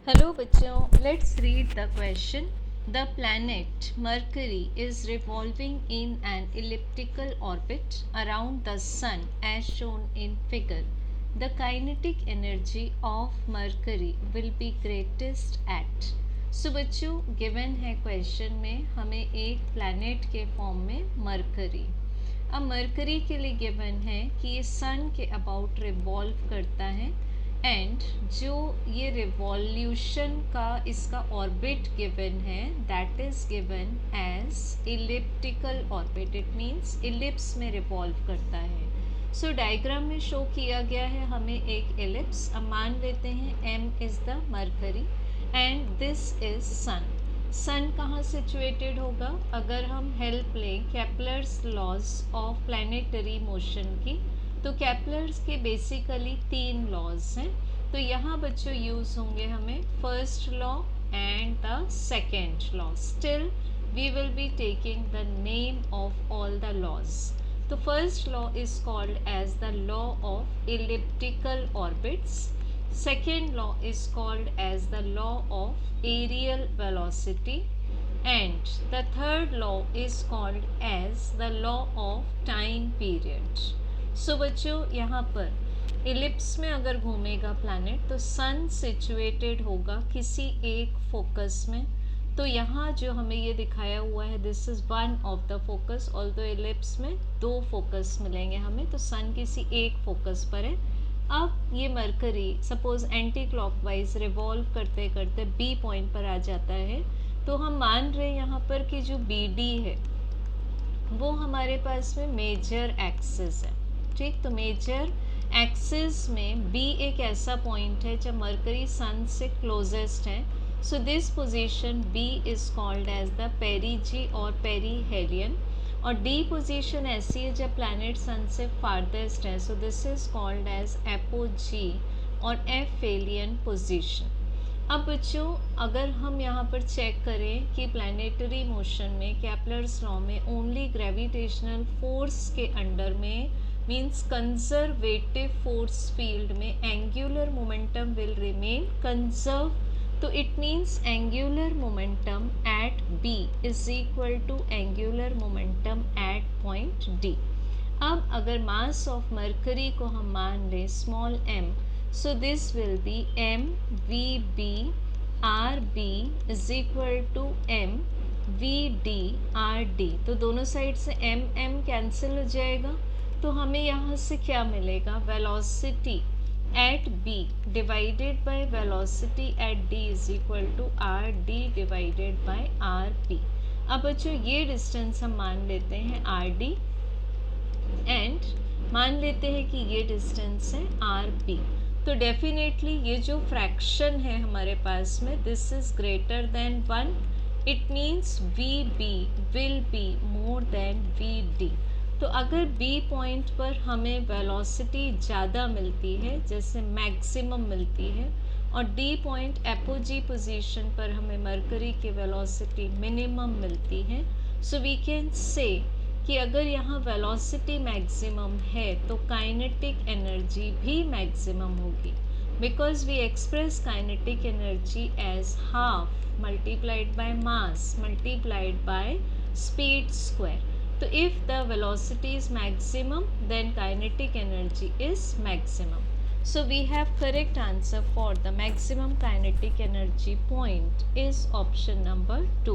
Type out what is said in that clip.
Hello बच्चों, let's read the question. The planet Mercury is revolving in an elliptical orbit around the Sun as shown in figure. The kinetic energy of Mercury will be greatest at. So बच्चों given है question में हमें एक planet के form में Mercury. अब mercury के लिए गिवन है कि ये सन के अबाउट रिवॉल्व करता है एंड जो ये रिवॉल्यूशन का इसका ऑर्बिट गिवन है that is given as elliptical orbit. It means ellipse में रिवॉल्व करता है. सो डायग्राम में शो किया गया है हमें एक इलिप्स. अब मान लेते हैं M is the Mercury and this is sun. Sun कहाँ सिचुएटेड होगा? अगर हम हेल्प लें Kepler's laws of planetary motion की, तो केपलर्स के बेसिकली 3 लॉज हैं. तो यहाँ बच्चों यूज़ होंगे हमें first law and the second law. Still we will be taking the name of all the laws. तो first law is called as the law of elliptical orbits. Second law is called as the law of aerial velocity, and the third law is called as the law of time period. So बच्चों यहाँ पर ellipse में अगर घूमेगा planet तो सन situated होगा किसी एक फोकस में. तो यहाँ जो हमें ये दिखाया हुआ है this is one of the focus. Although ellipse में 2 फोकस मिलेंगे हमें, तो सन किसी एक फोकस पर है. अब ये mercury suppose anti clockwise revolve करते करते बी पॉइंट पर आ जाता है. तो हम मान रहे हैं यहाँ पर कि जो बी डी है वो हमारे पास में मेजर एक्सिस है. ठीक, तो मेजर एक्सिस में बी एक ऐसा पॉइंट है जब मरकरी सन से क्लोजेस्ट है. So this position B is called as the perigee और पेरीहेलियन. और डी पोजीशन ऐसी है जब प्लैनेट सन से फारदेस्ट है. So this is called as apogee और एफेलियन पोजीशन. अब बच्चों अगर हम यहाँ पर चेक करें कि प्लैनेटरी मोशन में केपलर्स लॉ में ओनली ग्रेविटेशनल फोर्स के अंडर में मीन्स कंजर्वेटिव फोर्स फील्ड में angular momentum will remain conserve. तो it means angular momentum at B is equal to angular momentum at point D. अब अगर mass of Mercury को हम मान लें small m, so this will be m v b r b is equal to m v d r d. तो दोनों side से m m cancel हो जाएगा. तो हमें यहाँ से क्या मिलेगा? Velocity at b divided by velocity at d is equal to R D divided by R P. अब बच्चों ये डिस्टेंस हम मान लेते हैं आर डी एंड मान लेते हैं कि ये डिस्टेंस है आर पी. तो डेफिनेटली ये जो फ्रैक्शन है हमारे पास में this is greater than 1. It means V B will be more than V D. तो अगर B पॉइंट पर हमें वेलोसिटी ज़्यादा मिलती है जैसे मैक्सिमम मिलती है और D पॉइंट एपोजी पोजीशन पर हमें मरकरी की वेलोसिटी मिनिमम मिलती है. सो वी कैन से कि अगर यहाँ वेलोसिटी मैक्सिमम है तो काइनेटिक एनर्जी भी मैक्सिमम होगी. Because we express kinetic energy as half multiplied by mass multiplied by speed square. So if the velocity is maximum then kinetic energy is maximum. So we have correct answer for the maximum kinetic energy point is option number 2.